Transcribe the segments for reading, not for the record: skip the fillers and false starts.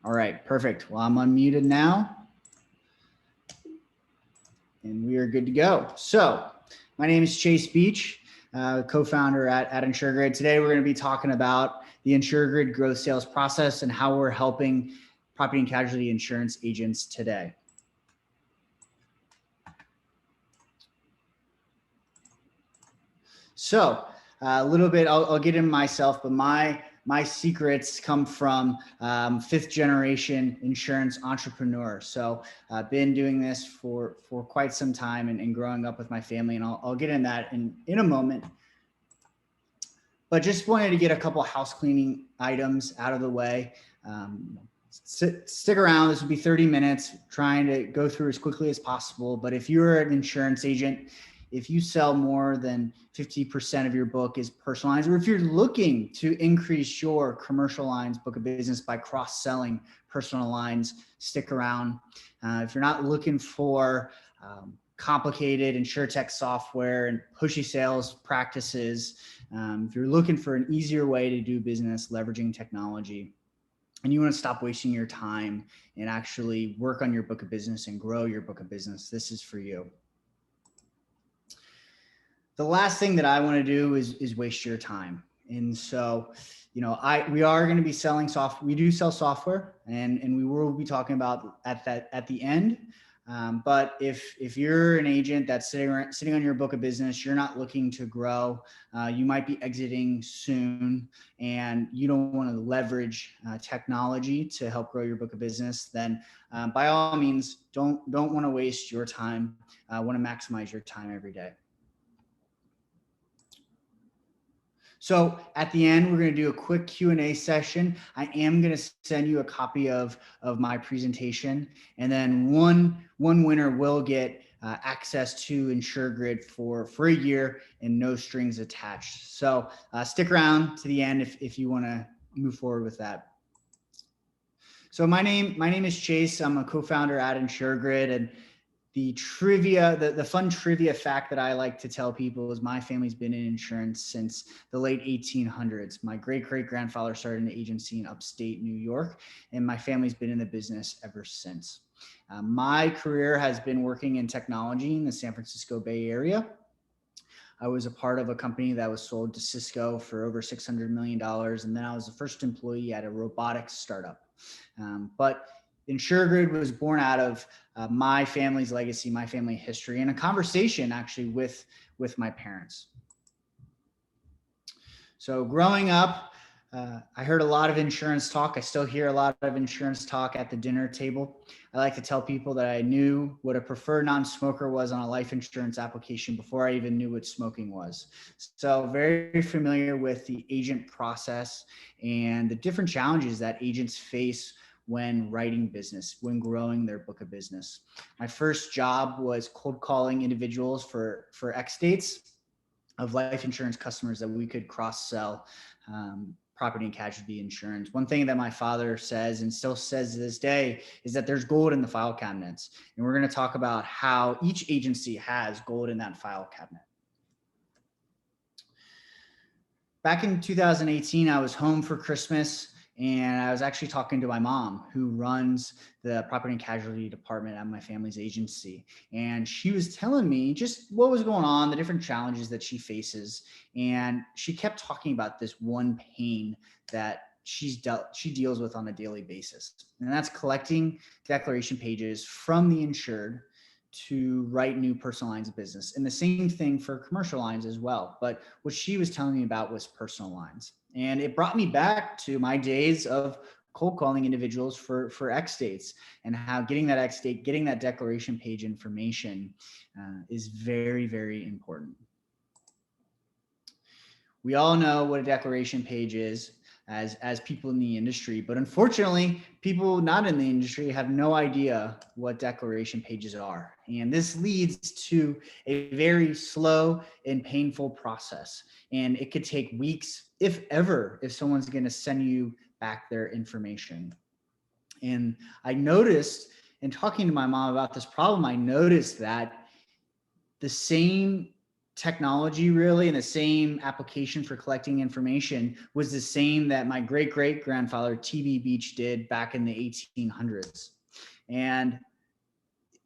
All right, perfect. Well, I'm unmuted now and we are good to go. So my name is Chase Beach, co-founder at InsurGrid. Today, we're going to be talking about the InsurGrid growth sales process and how we're helping property and casualty insurance agents today. So a little bit, I'll get in myself, but my secrets come from fifth generation insurance entrepreneur. So I've been doing this for quite some time and growing up with my family, and I'll get in that in a moment. But just wanted to get a couple house cleaning items out of the way. Stick around. This will be 30 minutes, trying to go through as quickly as possible. But if you're an insurance agent, if you sell more than 50% of your book is personalized, or if you're looking to increase your commercial lines book of business by cross-selling personal lines, stick around. If you're not looking for complicated InsurTech software and pushy sales practices, if you're looking for an easier way to do business leveraging technology, and you want to stop wasting your time and actually work on your book of business and grow your book of business, this is for you. The last thing that I want to do is waste your time. And so, we are going to be selling software. We do sell software, and we will be talking about at the end. But if you're an agent that's sitting on your book of business, you're not looking to grow, you might be exiting soon, and you don't want to leverage technology to help grow your book of business, then by all means, don't want to waste your time. Want to maximize your time every day. So at the end, we're going to do a quick Q&A session. I am going to send you a copy of my presentation, and then one winner will get access to InsurGrid for a year and no strings attached. So stick around to the end if you want to move forward with that. So my name is Chase. I'm a co-founder at InsurGrid, and the fun trivia fact that I like to tell people is my family's been in insurance since the late 1800s. My great-great-grandfather started an agency in upstate New York, and my family's been in the business ever since. My career has been working in technology in the San Francisco Bay Area. I was a part of a company that was sold to Cisco for over $600 million, and then I was the first employee at a robotics startup. But InsurGrid was born out of my family's legacy, my family history, and a conversation actually with my parents. So growing up, I heard a lot of insurance talk. I still hear a lot of insurance talk at the dinner table. I like to tell people that I knew what a preferred non-smoker was on a life insurance application before I even knew what smoking was. So very familiar with the agent process and the different challenges that agents face when writing business, when growing their book of business. My first job was cold calling individuals for X dates of life insurance customers that we could cross-sell property and casualty insurance. One thing that my father says and still says to this day is that there's gold in the file cabinets. And we're going to talk about how each agency has gold in that file cabinet. Back in 2018, I was home for Christmas, and I was actually talking to my mom, who runs the property and casualty department at my family's agency. And she was telling me just what was going on, the different challenges that she faces. And she kept talking about this one pain that she deals with on a daily basis. And that's collecting declaration pages from the insured to write new personal lines of business. And the same thing for commercial lines as well. But what she was telling me about was personal lines. And it brought me back to my days of cold calling individuals for X dates, and how getting that X date, getting that declaration page information is very, very important. We all know what a declaration page is as people in the industry, but unfortunately, people not in the industry have no idea what declaration pages are. And this leads to a very slow and painful process. And it could take weeks, if ever, if someone's going to send you back their information. And I noticed, in talking to my mom about this problem, I noticed that the same technology really, and the same application for collecting information was the same that my great grandfather T.B. Beach did back in the 1800s. And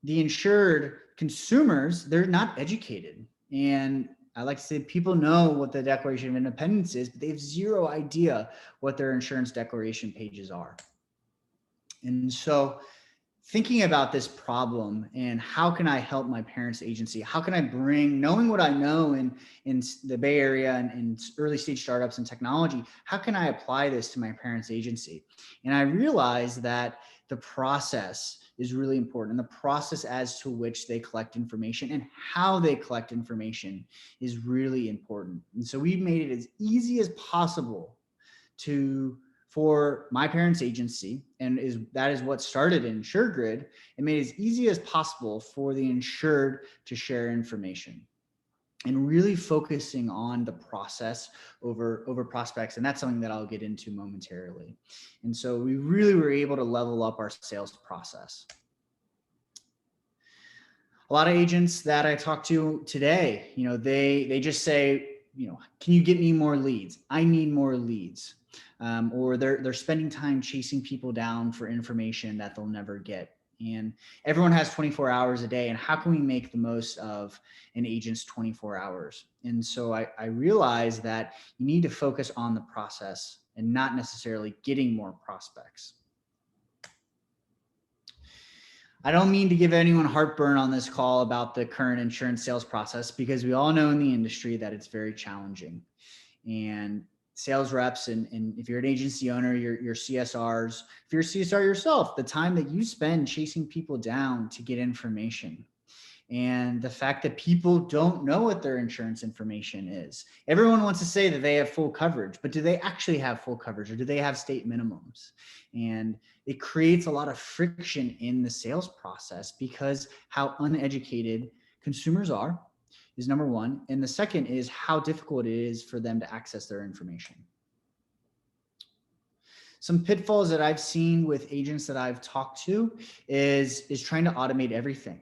the insured consumers, they're not educated. And I like to say people know what the Declaration of Independence is, but they have zero idea what their insurance declaration pages are. And so thinking about this problem and how can I help my parents' agency? How can I bring, knowing what I know in the Bay Area and early stage startups and technology, how can I apply this to my parents' agency? And I realized that the process is really important, and the process as to which they collect information and how they collect information is really important. And so we made it as easy as possible for my parents' agency, and that is what started InsurGrid, and made it as easy as possible for the insured to share information, and really focusing on the process over prospects. And that's something that I'll get into momentarily. And so we really were able to level up our sales process. A lot of agents that I talk to today, they just say, can you get me more leads? I need more leads. Or they're spending time chasing people down for information that they'll never get. And everyone has 24 hours a day, and how can we make the most of an agent's 24 hours? And so I realized that you need to focus on the process and not necessarily getting more prospects. I don't mean to give anyone heartburn on this call about the current insurance sales process, because we all know in the industry that it's very challenging. And sales reps, and if you're an agency owner, your CSRs, if you're a CSR yourself, the time that you spend chasing people down to get information, and the fact that people don't know what their insurance information is. Everyone wants to say that they have full coverage, but do they actually have full coverage, or do they have state minimums? And it creates a lot of friction in the sales process because how uneducated consumers are is number one. And the second is how difficult it is for them to access their information. Some pitfalls that I've seen with agents that I've talked to is trying to automate everything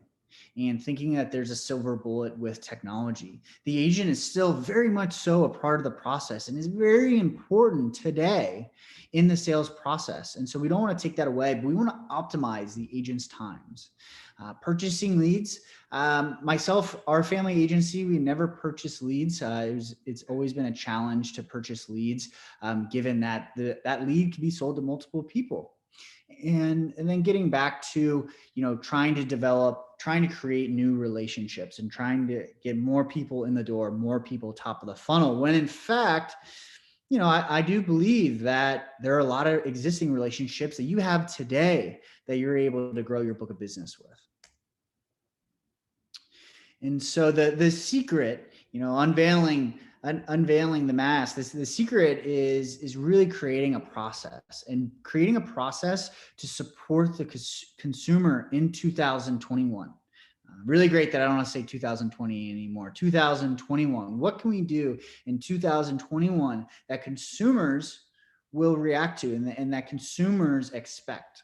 and thinking that there's a silver bullet with technology. The agent is still very much so a part of the process and is very important today in the sales process. And so we don't want to take that away, but we want to optimize the agent's times. Purchasing leads. Myself, our family agency, we never purchase leads. It's always been a challenge to purchase leads, given that that lead can be sold to multiple people. And then getting back to, trying to create new relationships and trying to get more people in the door, more people top of the funnel, when in fact, I do believe that there are a lot of existing relationships that you have today that you're able to grow your book of business with. And so the secret, unveiling the mask, the secret is really creating a process to support the consumer in 2021. Really great that I don't want to say 2020 anymore. 2021. What can we do in 2021 that consumers will react to and that consumers expect?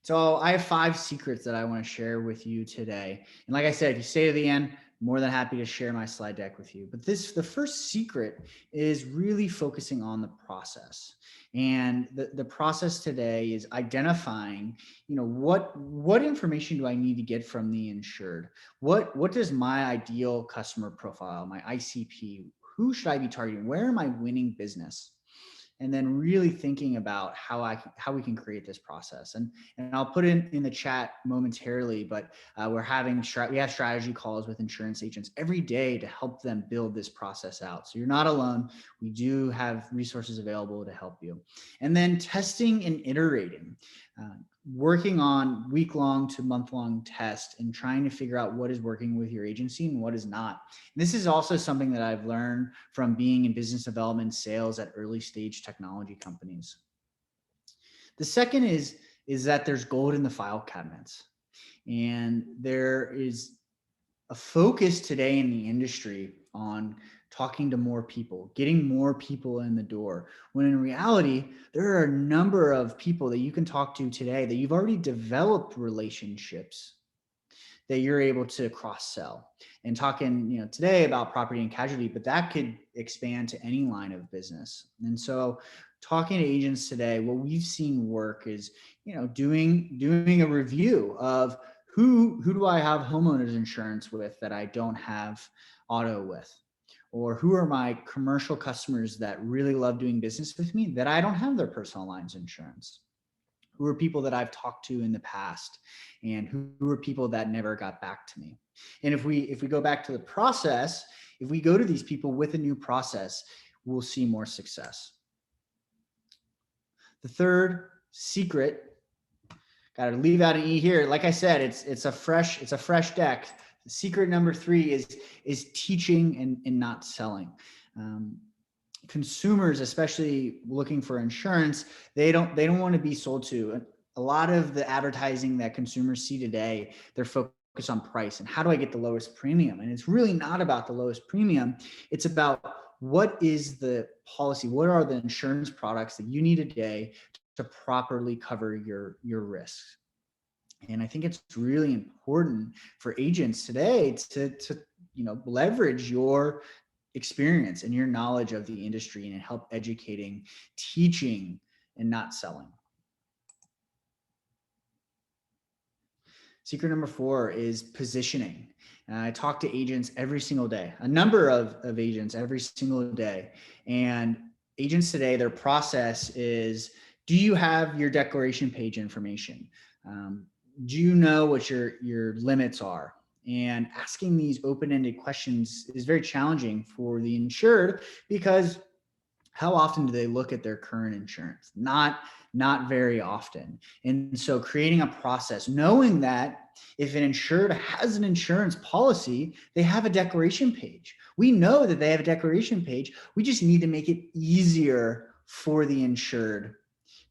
So I have 5 secrets that I want to share with you today. And like I said, if you stay to the end, more than happy to share my slide deck with you. But the first secret is really focusing on the process. And the process today is identifying, what information do I need to get from the insured? What does my ideal customer profile, my ICP, who should I be targeting? Where am I winning business? And then really thinking about how we can create this process. And I'll put it in the chat momentarily, but we have strategy calls with insurance agents every day to help them build this process out. So you're not alone. We do have resources available to help you. And then testing and iterating. Working on week-long to month-long tests and trying to figure out what is working with your agency and what is not. And this is also something that I've learned from being in business development sales at early stage technology companies. The second is that there's gold in the file cabinets. And there is a focus today in the industry on talking to more people, getting more people in the door, when in reality, there are a number of people that you can talk to today that you've already developed relationships that you're able to cross-sell. And talking, today about property and casualty, but that could expand to any line of business. And so talking to agents today, what we've seen work is, doing a review of who do I have homeowners insurance with that I don't have auto with? Or who are my commercial customers that really love doing business with me that I don't have their personal lines insurance? Who are people that I've talked to in the past, and who are people that never got back to me? And if we go back to the process, if we go to these people with a new process, we'll see more success. The third secret, got to leave out an E here. Like I said, it's a fresh deck. Secret number 3 is teaching and not selling. Consumers, especially looking for insurance, they don't want to be sold to. A lot of the advertising that consumers see today, they're focused on price and how do I get the lowest premium? And it's really not about the lowest premium. It's about what is the policy? What are the insurance products that you need today to properly cover your risks? And I think it's really important for agents today to leverage your experience and your knowledge of the industry and help educating, teaching, and not selling. Secret number 4 is positioning. I talk to agents every single day, a number of agents every single day. And agents today, their process is, do you have your declaration page information? Do you know what your limits are? And asking these open-ended questions is very challenging for the insured, because how often do they look at their current insurance? Not very often. And so creating a process, knowing that if an insured has an insurance policy, they have a declaration page. We know that they have a declaration page. We just need to make it easier for the insured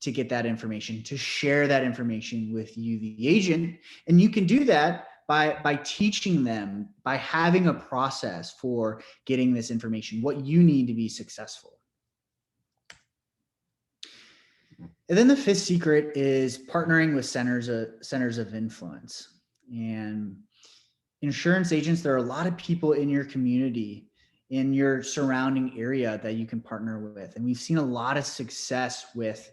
to get that information, to share that information with you, the agent. And you can do that by teaching them, by having a process for getting this information, what you need to be successful. And then the 5th secret is partnering with centers of influence. And insurance agents, there are a lot of people in your community, in your surrounding area that you can partner with. And we've seen a lot of success with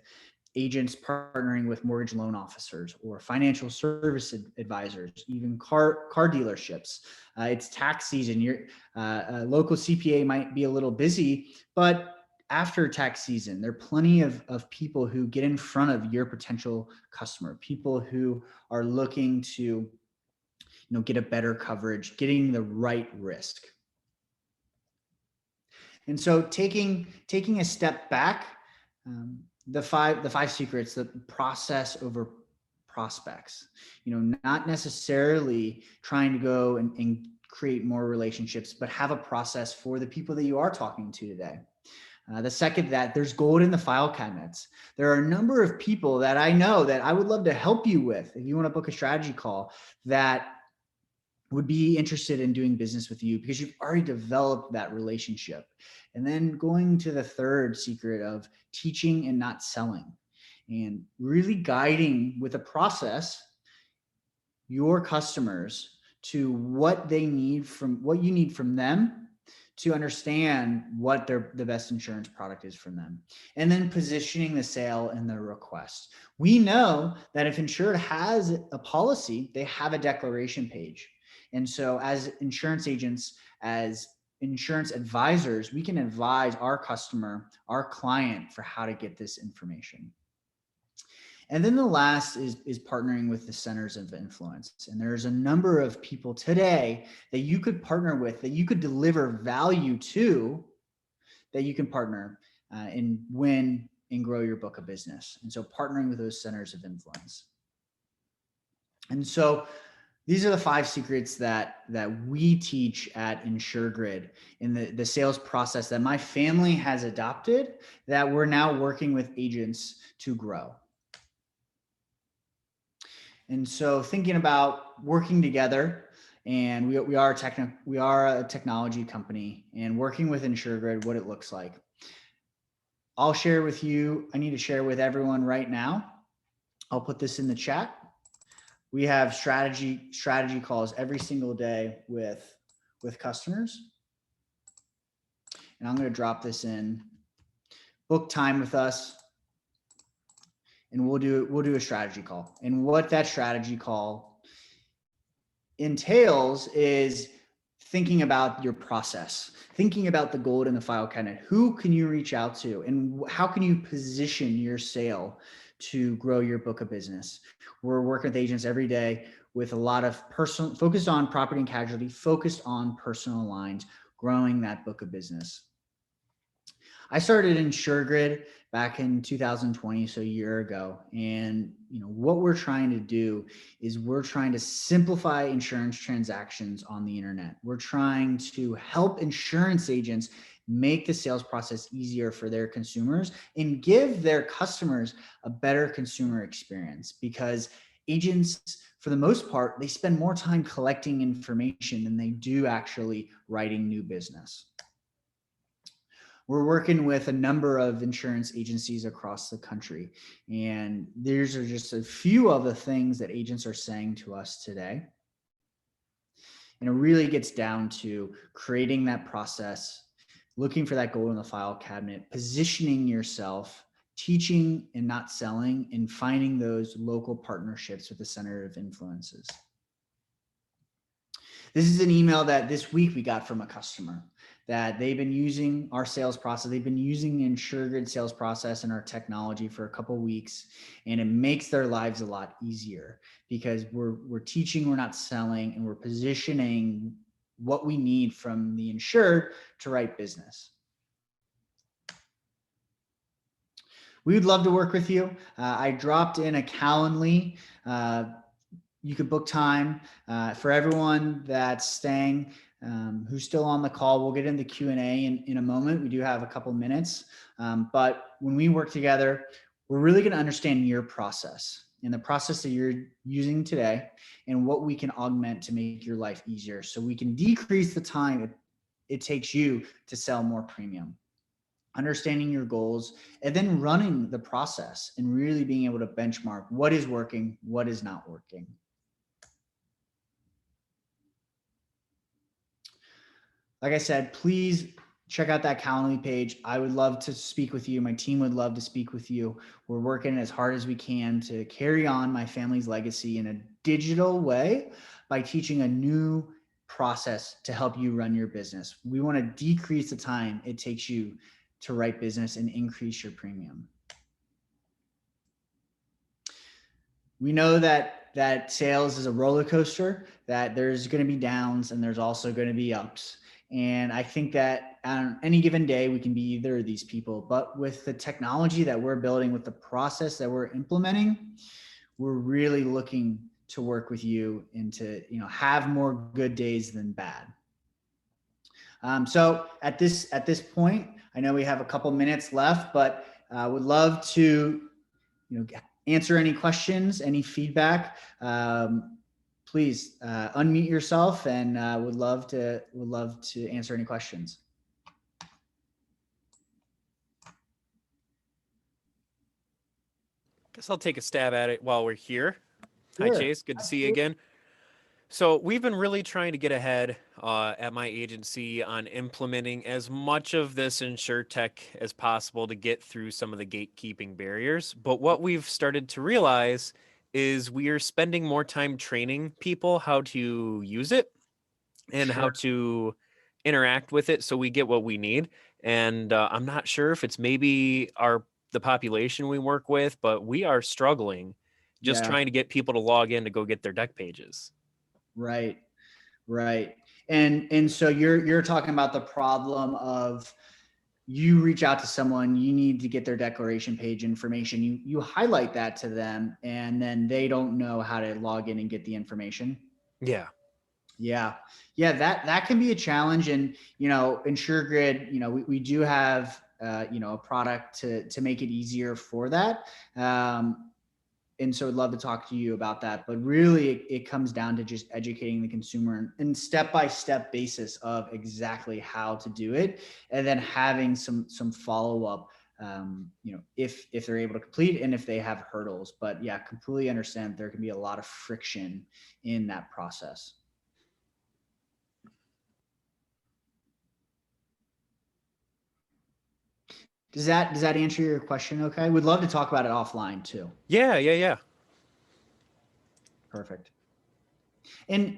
agents partnering with mortgage loan officers or financial service advisors, even car dealerships. It's tax season. Your local CPA might be a little busy, but after tax season, there are plenty of people who get in front of your potential customer, people who are looking to get a better coverage, getting the right risk. And so taking a step back, the five secrets, the process over prospects, not necessarily trying to go and create more relationships, but have a process for the people that you are talking to today. The second, that there's gold in the file cabinets. There are a number of people that I know that I would love to help you with if you want to book a strategy call, that would be interested in doing business with you because you've already developed that relationship. And then going to the third secret of teaching and not selling, and really guiding with a process your customers to what they need from what you need from them to understand what the best insurance product is from them. And then positioning the sale and the request. We know that if insured has a policy, they have a declaration page. And so as insurance agents, as insurance advisors, we can advise our customer, our client, for how to get this information. And then the last is partnering with the centers of influence. And there's a number of people today that you could partner with, that you could deliver value to, that you can partner and win and grow your book of business. And so partnering with those centers of influence. And so these are the 5 secrets that we teach at InsurGrid in the sales process that my family has adopted, that we're now working with agents to grow. And so thinking about working together, and we are a technology company, and working with InsurGrid, what it looks like. I'll share with you, I need to share with everyone right now. I'll put this in the chat. We have strategy calls every single day with customers. And I'm going to drop this in. Book time with us, and we'll do a strategy call. And what that strategy call entails is thinking about your process, thinking about the gold in the file cabinet. Who can you reach out to, and how can you position your sale to grow your book of business? We're working with agents every day with a lot of personal, focused on property and casualty, focused on personal lines, growing that book of business. I started InsurGrid back in 2020, so a year ago. And what we're trying to do is we're trying to simplify insurance transactions on the internet. We're trying to help insurance agents make the sales process easier for their consumers and give their customers a better consumer experience, because agents, for the most part, they spend more time collecting information than they do actually writing new business. We're working with a number of insurance agencies across the country, and these are just a few of the things that agents are saying to us today. And it really gets down to creating that process, looking for that gold in the file cabinet, positioning yourself, teaching and not selling, and finding those local partnerships with the center of influences. This is an email that this week we got from a customer that they've been using our sales process. They've been using the InsurGrid sales process and our technology for a couple of weeks, and it makes their lives a lot easier because we're teaching, we're not selling, and we're positioning what we need from the insured to write business. We would love to work with you. I dropped in a Calendly. You could book time for everyone that's staying, who's still on the call. We'll get into Q&A in a moment. We do have a couple minutes, but when we work together, we're really going to understand your process and the process that you're using today and what we can augment to make your life easier, so we can decrease the time it takes you to sell more premium. Understanding your goals, and then running the process and really being able to benchmark what is working, what is not working. Like I said, please check out that Calendly page. I would love to speak with you. My team would love to speak with you. We're working as hard as we can to carry on my family's legacy in a digital way by teaching a new process to help you run your business. We want to decrease the time it takes you to write business and increase your premium. We know that sales is a roller coaster, that there's going to be downs and there's also going to be ups. And I think that on any given day, we can be either of these people. But with the technology that we're building, with the process that we're implementing, we're really looking to work with you and to have more good days than bad. So at this point, I know we have a couple minutes left, but I would love to answer any questions, any feedback. Please unmute yourself, and would love to answer any questions. Guess I'll take a stab at it while we're here. Sure. Hi, Chase. Good to see you again. So we've been really trying to get ahead at my agency on implementing as much of this InsurTech as possible to get through some of the gatekeeping barriers. But what we've started to realize is we are spending more time training people how to use it and how to interact with it so we get what we need. And I'm not sure if it's maybe the population we work with, but we are struggling just trying to get people to log in to go get their deck pages. Right. And so you're talking about the problem of you reach out to someone, you need to get their declaration page information. You highlight that to them, and then they don't know how to log in and get the information. Yeah. That can be a challenge. And, InsurGrid, we do have, a product to make it easier for that. And so I'd love to talk to you about that. But really, it comes down to just educating the consumer in step-by-step basis of exactly how to do it, and then having some follow-up if they're able to complete and if they have hurdles. But yeah, completely understand there can be a lot of friction in that process. Does that answer your question? Okay. We'd love to talk about it offline too. Yeah. Perfect. And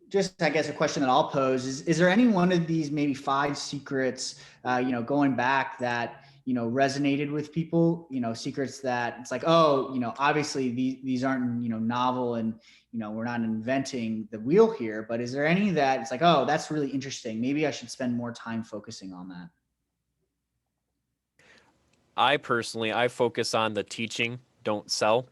just I guess a question that I'll pose is there any one of these maybe 5 secrets, going back that, resonated with people, secrets that it's like, oh, obviously these aren't, novel and, we're not inventing the wheel here, but is there any that it's like, oh, that's really interesting. Maybe I should spend more time focusing on that. I personally, I focus on the teaching, don't sell.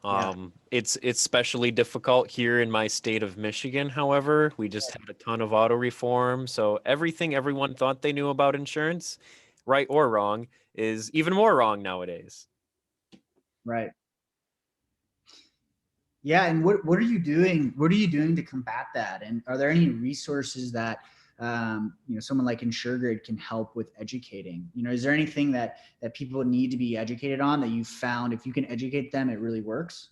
Yeah. It's especially difficult here in my state of Michigan. However, we just had a ton of auto reform, so everything everyone thought they knew about insurance, right or wrong, is even more wrong nowadays. Right. Yeah, and what are you doing? What are you doing to combat that? And are there any resources that someone like InsurGrid can help with educating? Is there anything that people need to be educated on that you found if you can educate them, it really works?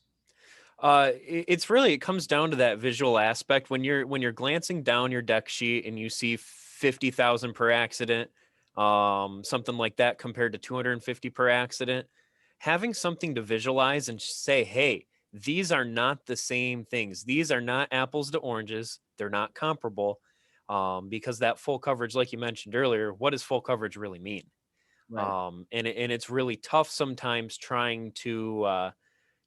It's really, it comes down to that visual aspect when you're glancing down your deck sheet and you see 50,000 per accident, something like that compared to 250 per accident. Having something to visualize and say, hey, these are not the same things. These are not apples to oranges. They're not comparable. Because that full coverage, like you mentioned earlier, what does full coverage really mean? Right. And it's really tough sometimes trying to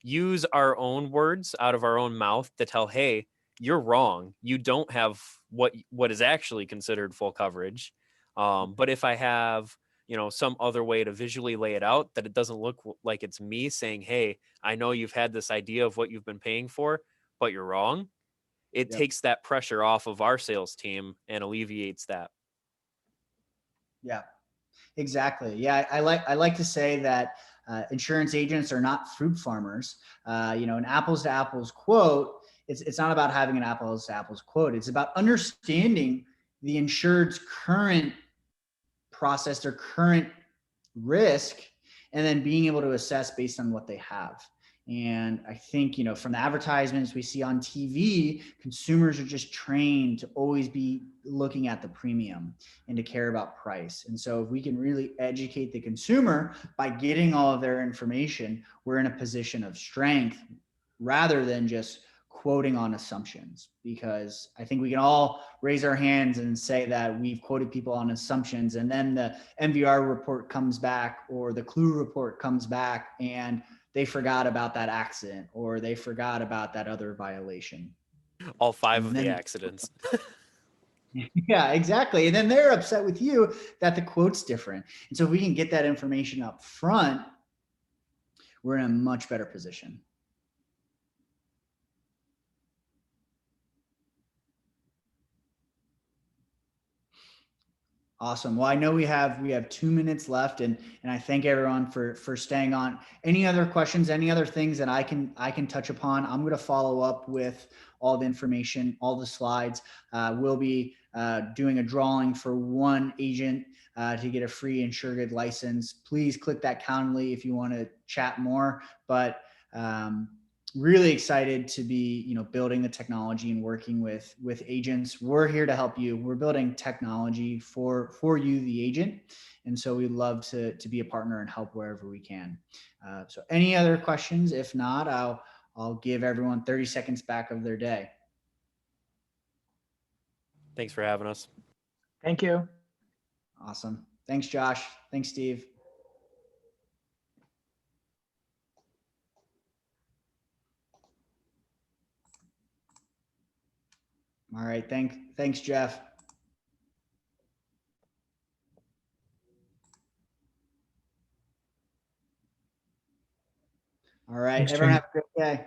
use our own words out of our own mouth to tell, hey, you're wrong. You don't have what is actually considered full coverage. But if I have, some other way to visually lay it out that it doesn't look like it's me saying, hey, I know you've had this idea of what you've been paying for, but you're wrong. It Yep. takes that pressure off of our sales team and alleviates that. Yeah. Exactly. Yeah, I like to say that insurance agents are not fruit farmers. An apples to apples quote. It's not about having an apples to apples quote. It's about understanding the insured's current process, their current risk, and then being able to assess based on what they have. And I think, from the advertisements we see on TV, consumers are just trained to always be looking at the premium and to care about price. And so if we can really educate the consumer by getting all of their information, we're in a position of strength rather than just quoting on assumptions, because I think we can all raise our hands and say that we've quoted people on assumptions, and then the MVR report comes back or the clue report comes back and they forgot about that accident or they forgot about that other violation. All 5 And of the then, accidents. yeah, exactly. And then they're upset with you that the quote's different. And so if we can get that information up front, we're in a much better position. Awesome. Well, I know we have 2 minutes left, and I thank everyone for staying on. Any other questions? Any other things that I can touch upon? I'm going to follow up with all the information, all the slides. We'll be doing a drawing for one agent to get a free InsurGrid license. Please click that Calendly if you want to chat more. But really excited to be building the technology and working with agents. We're here to help you. We're building technology for you, the agent, and so we'd love to be a partner and help wherever we can. So any other questions? If not, I'll give everyone 30 seconds back of their day. Thanks for having us. Thank you. Awesome. Thanks, Josh. Thanks, Steve. All right. Thanks, Jeff. All right. Thanks, Everyone Jim. have a great day.